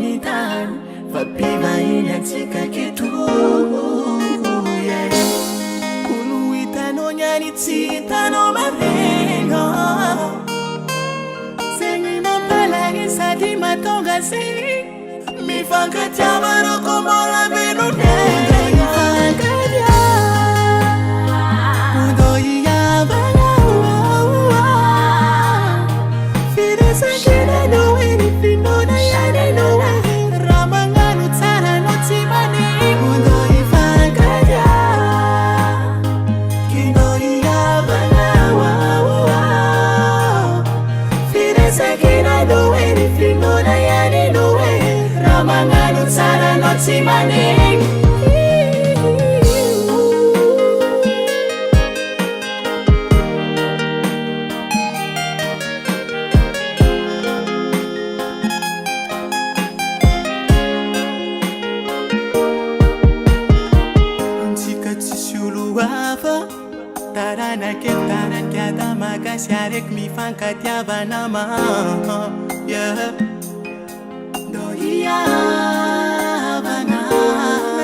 manomitany fa pivahiny atsika keto olo hitanao niany tsy hitanao maregna zegny mampalagny sady matonga zegny mifankatiavanao komola velonegna si maning Antsika tsisy olo hafa taranaketarankiata makasy araiky mifankatiavana ma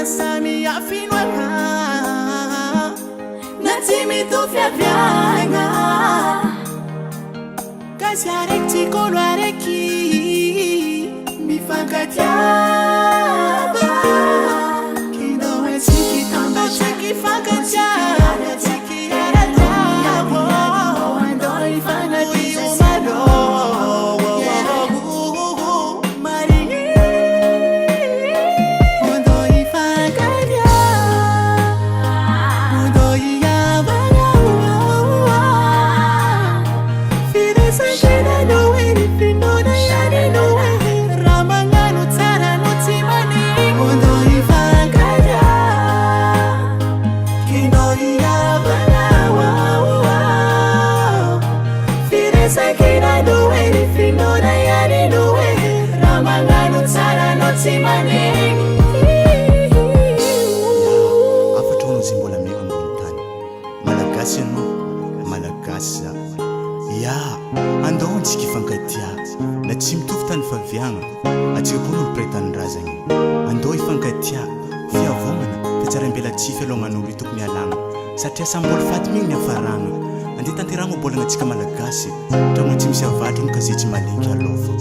Sami afinoana natsimitofiaviagna kasi araiky tsikolo araiky mifankatiava kinao atsiky tambao tsaky fankatiava atsiky aratavo andao ifanatiomalo afatrano zimbola mega ambony tany malagasy anao malagasy za ya andao antsika ifankatia na tsy mitovy tany faviagna atsika koa nolo pretaniraha zagny andao ifankatia fiavomana fa tsara mbela tsify alohan'olo tokony alagna satria sambola faty migny ny afaragna andeha tanteragna obolagna atsika malagasy trano tsy misy avatry ny kazetsy malenky alôva